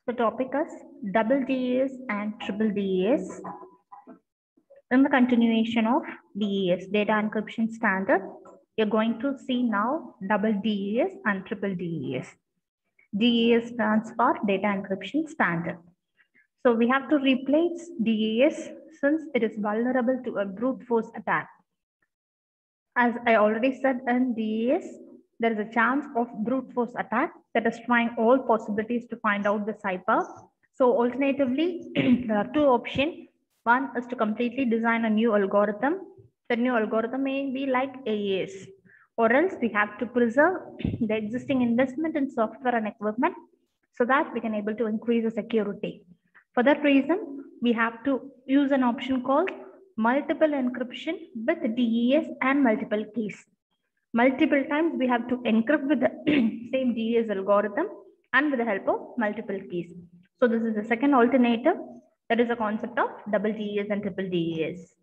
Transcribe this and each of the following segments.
The topic is double DES and triple DES. In the continuation of DES, data encryption standard, you're going to see now double DES and triple DES. DES stands for data encryption standard. So we have to replace DES since it is vulnerable to a brute force attack. As I already said in DES, there is a chance of brute force attack that is trying all possibilities to find out the cipher. So alternatively, there are two options. One is to completely design a new algorithm. The new algorithm may be like AES, or else we have to preserve the existing investment in software and equipment so that we can able to increase the security. For that reason, we have to use an option called multiple encryption with DES and multiple keys. Multiple times we have to encrypt with the same DES algorithm and with the help of multiple keys. So this is the second alternative. That is a concept of double DES and triple DES.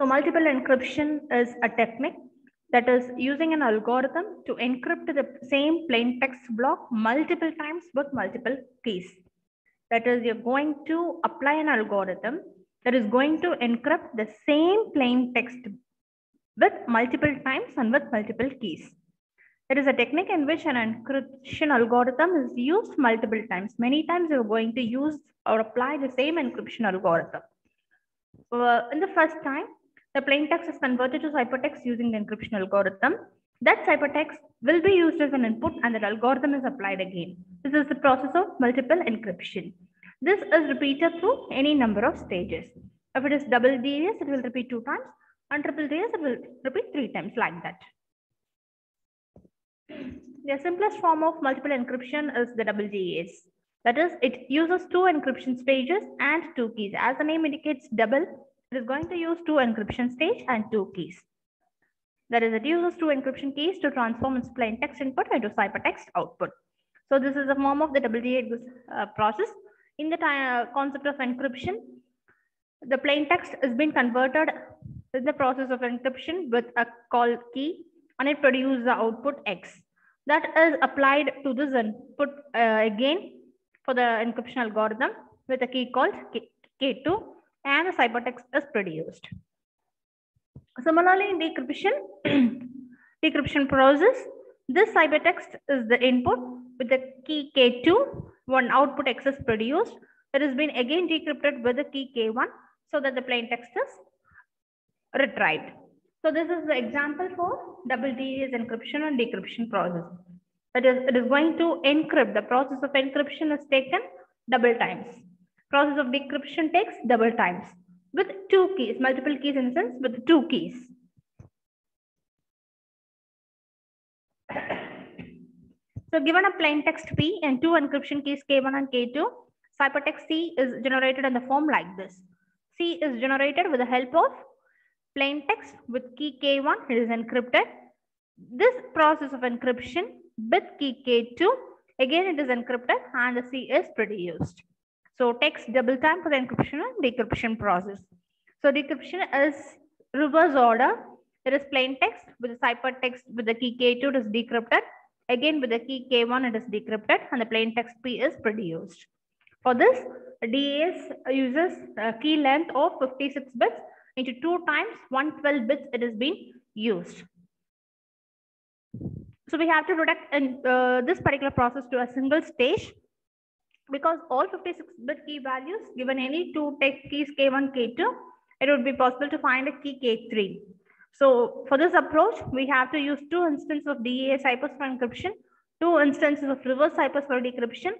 So multiple encryption is a technique that is using an algorithm to encrypt the same plain text block multiple times with multiple keys. That is, you're going to apply an algorithm that is going to encrypt the same plain text with multiple times and with multiple keys. There is a technique in which an encryption algorithm is used multiple times. Many times you're going to use or apply the same encryption algorithm. In the first time, the plain text is converted to ciphertext using the encryption algorithm. That ciphertext will be used as an input and the algorithm is applied again. This is the process of multiple encryption. This is repeated through any number of stages. If it is double DES, it will repeat 2 times, and triple DES, it will repeat 3 times like that. The simplest form of multiple encryption is the double DES. That is, it uses 2 encryption stages and 2 keys. As the name indicates, double, it is going to use 2 encryption stage and 2 keys. That is, it uses 2 encryption keys to transform its plain text input into ciphertext output. So this is a form of the double DES process. In the concept of encryption, the plain text has been converted in the process of encryption with a call key, and it produces the output X. That is applied to this input again for the encryption algorithm with a key called K2, and the ciphertext is produced. Similarly, in decryption process, this ciphertext is the input with the key K2. One output X is produced. That has been again decrypted with the key K1 so that the plain text is retrieved. So this is the example for double DES encryption and decryption process. That is, it is going to encrypt. The process of encryption is taken double times. Process of decryption takes double times with 2 keys, multiple keys in a sense, with 2 keys. So given a plain text P and 2 encryption keys K1 and K2, ciphertext C is generated in the form like this. C is generated with the help of plain text with key K1, it is encrypted. This process of encryption with key K2, again it is encrypted and the C is produced. So it takes double time for the encryption and decryption process. So decryption is reverse order. There is plain text with the ciphertext with the key K2, it is decrypted. Again with the key K1, it is decrypted and the plain text P is produced. For this, DES uses a key length of 56 bits into 2 times 112 bits it is being used. So we have to reduct in this particular process to a single stage, because all 56-bit key values given any 2 text keys K1, K2, it would be possible to find a key K3. So for this approach, we have to use 2 instances of DES ciphers for encryption, 2 instances of reverse ciphers for decryption,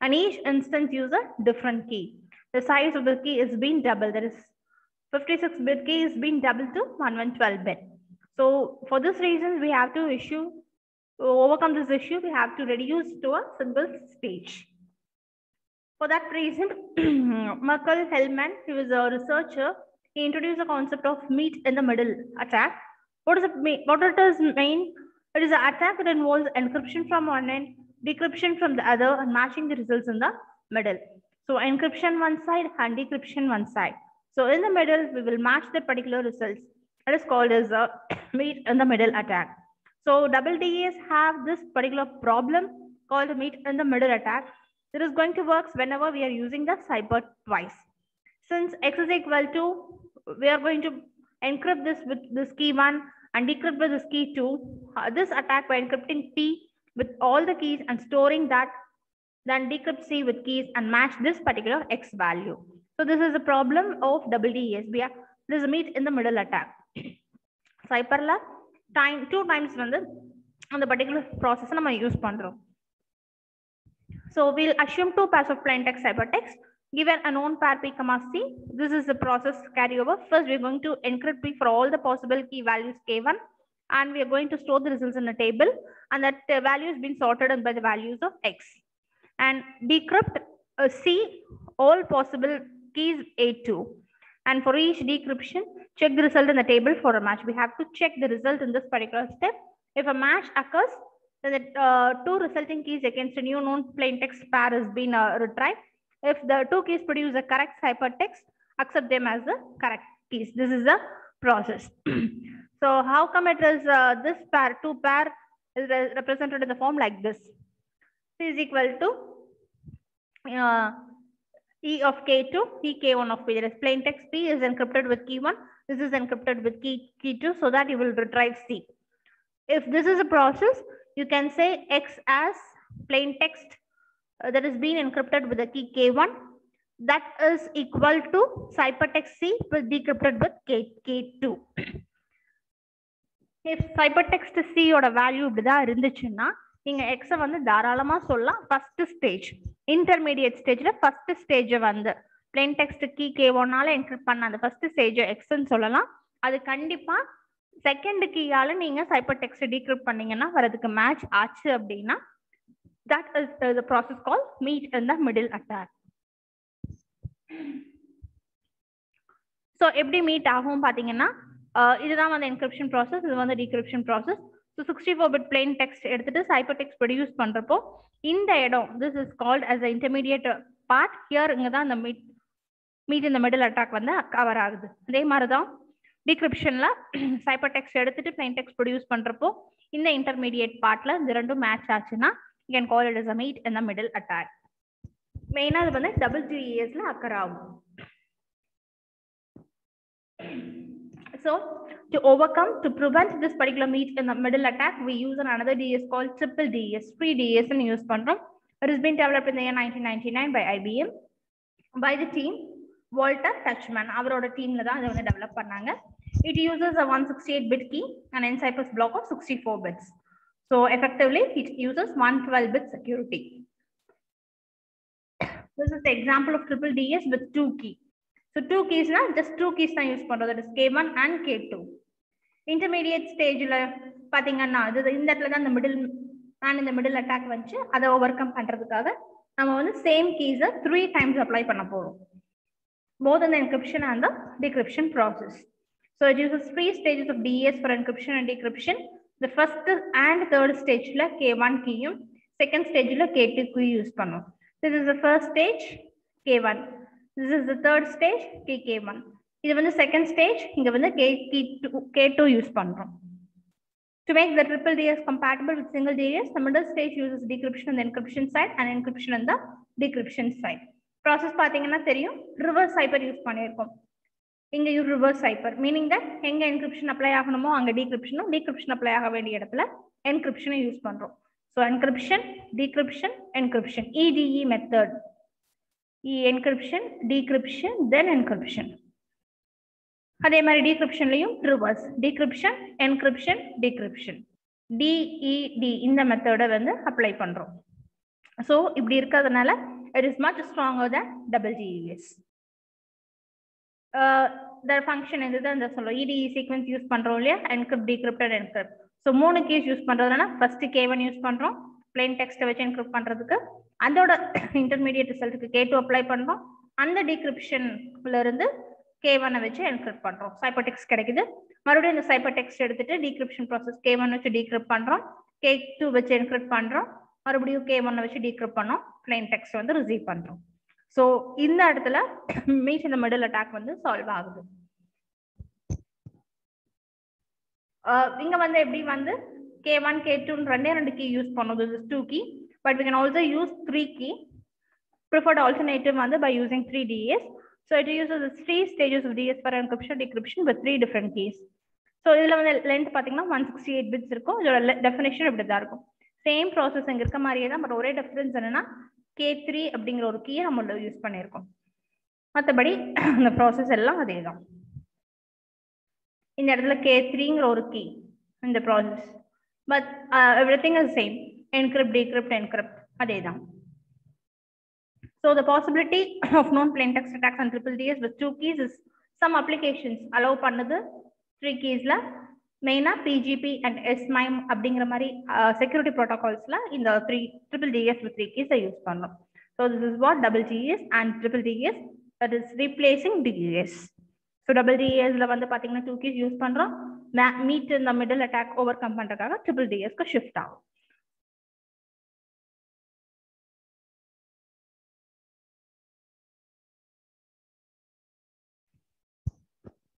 and each instance uses a different key. The size of the key is being doubled. That is, 56-bit key is being doubled to 112-bit. So for this reason, we have to overcome this issue, we have to reduce to a single stage. For that reason, Merkel Hellman, he was a researcher, he introduced the concept of meet in the middle attack. What does it mean? What it does mean? It is an attack that involves encryption from one end, decryption from the other, and matching the results in the middle. So encryption one side and decryption one side. So in the middle, we will match the particular results. That is called as a meet in the middle attack. So double DES have this particular problem called meet in the middle attack. It is going to work whenever we are using the cipher twice. Since x is equal to, we are going to encrypt this with this key 1 and decrypt with this key 2. This attack by encrypting P with all the keys and storing that, then decrypt C with keys and match this particular X value. So this is a problem of double DES. This is meet in the middle attack. Cipherla two times வந்து அந்த particular process நம்ம use பண்றோம். So we'll assume two pairs of plain text ciphertext given a known pair P comma C. This is the process carryover. First we're going to encrypt P for all the possible key values K1 and we are going to store the results in a table and that value has been sorted by the values of X. And decrypt C all possible keys A2. And for each decryption, check the result in the table for a match. We have to check the result in this particular step. If a match occurs, then the two resulting keys against a new known plain text pair has been retrieved. If the two keys produce a correct ciphertext, accept them as the correct keys. This is the process. So how come it is this pair, two pair is represented in the form like this? C is equal to E of K2, E K1 of P. There is plain text P is encrypted with key 1. This is encrypted with key 2 so that you will retrieve C. If this is a process, you can say X as plain text that is being encrypted with the key K1. That is equal to ciphertext C with decrypted with K2. If ciphertext C oda value இப்படிதான் இருந்துச்சுன்னா நீங்க X வந்து தாராளமா சொல்லலாம் first stage. Intermediate stage first stage வந்து plain text key K1 ஆல encrypt பண்ண அந்த first stage X ன்னு சொல்லலாம். அது கண்டிப்பா second key ஆல நீங்க ciphertext decrypt பண்ணீங்கன்னா வரதுக்கு match ஆச்சு அப்படின்னா that is the process called meet in the middle attack. So எப்படி meet ஆகும் பாத்தீங்கன்னா இதுதான் வந்து encryption process, இது வந்து decryption process. So 64-bit plain text எடுத்துட்டு ciphertext produce பண்றப்போ இந்த இடம் this is called as the intermediate part. Here இங்க தான் இந்த meet in the middle attack வந்து கவர் ஆகுது. அதே மாதிரி தான் decryptionல ciphertext எடுத்துட்டு plain text produce பண்றப்போ இந்த intermediate partல இந்த ரெண்டும் match ஆச்சுன்னா you can call it as a meet in the middle attack. மெயினா இது வந்து double DESல occur ஆகும். So to overcome, to prevent this particular meet in the middle attack, we use another DES called triple DES, free DES and use பண்றோம். It has been developed in the year 1999 by IBM by the team Walter Tuchman. அவரோட டீம்ல தான் இதை வந்து develop பண்ணாங்க. It uses a 168-bit key and encipher's block of 64 bits. So effectively, it uses 112-bit security. This is the example of triple DES with two keys. So two keys na just two keys தான் use பண்றோம், that is K1 and K2. Intermediate stageல பாத்தீங்கன்னா இந்த இடத்துல தான் இந்த middle attack வந்துச்சு. அதை overcome பண்றதுக்காக நம்ம வந்து same keys 3 times apply பண்ண போறோம், both in the encryption and the decryption process. So it uses 3 stages of DES for encryption and decryption. The first and third stageல K1 keyயும் second stageல K2 key use பண்ணும். This is the first stage K1. This is the third stage K1. இது வந்து second stage, இங்க வந்து K2 use பண்றோம். To make the triple DES compatible with single DES, the middle stage uses decryption on the encryption side and encryption on the decryption side. Process பாத்தீங்கன்னா தெரியும், reverse cipher use பண்ணியிருக்கோம். இங்க reverse cipher, meaning that எங்க encryption apply ஆகணுமோ அங்க decryption apply ஆக வேண்டிய இடத்துல encryption use பண்றோம். So encryption, decryption, encryption, EDE method. Encryption, decryption, then encryption. அதே மாதிரி decryptionலயும் reverse, decryption, encryption, decryption, DED இந்த மெத்தட வந்து அப்ளை பண்றோம். So இப்படி இருக்கிறதுனால it is much stronger than double DES. The function இதுதான் இந்த சொல்றோம், EDE sequence யூஸ் பண்றோம் இல்லையா, encrypt, decrypt and encrypt. So மூணு கேஸ் யூஸ் பண்றதுனால first K1 யூஸ் பண்றோம் plain text வச்சு encrypt பண்றதுக்கு, அதோட intermediate ரிசல்ட்டுக்கு K2 அப்ளை பண்றோம், அந்த decryptionல இருந்து K1 வச்சு encrypt பண்றோம், ciphertext கிடைக்குது. மறுபடியும் இந்த ciphertext எடுத்துட்டு decryption process K1 வச்சு decrypt பண்றோம், K2 வச்சு encrypt பண்றோம், மறுபடியும் K1 வச்சு decrypt பண்ணோம், plain text வந்து receive பண்றோம். So இந்த இடத்துல meet in the middle attack வந்து சால்வ் ஆகுது. இங்க வந்து எப்படி வந்து K1, K2 ரெண்டு key யூஸ் பண்ணோம். This is 2 key, but we can also use 3 key. Preferred alternative வந்து by using 3 DES. So it uses the 3 stages of DES for encryption, decryption with 3 different keys. So இதுல வந்து length பாத்தீங்கன்னா 168 bits இருக்கும். இதோட definition இப்படி தான் இருக்கும். Same process இங்க இருக்க மாதிரியே தான், பட் ஒரே டிஃபரன்ஸ் என்னன்னா K3 அப்படிங்கிற ஒரு கீயை நம்ம யூஸ் பண்ணியிருக்கோம். மற்றபடி இந்த ப்ராசஸ் எல்லாம் அதே தான். இந்த இடத்துல K3ங்கிற ஒரு கீ இந்த process, but everything is same. Encrypt, decrypt, encrypt அதே தான். So the possibility of known plain text attacks on DDS with 2 keys is some applications allow பண்ணது 3 keysல, மெயினா PGP and SMIME அப்படிங்கிற மாதிரி செக்யூரிட்டி ப்ரோட்டோகால்ஸ்ல இந்த DDS with 3 keys யூஸ் பண்ணோம். So this is what DDS and DDS, that is replacing DES. So DDSல வந்து பாத்தீங்கன்னா 2 keys use பண்றோம். meet in the middle attack overcome பண்றதுக்காக DDS க்கு ஷிஃப்ட் ஆகும்.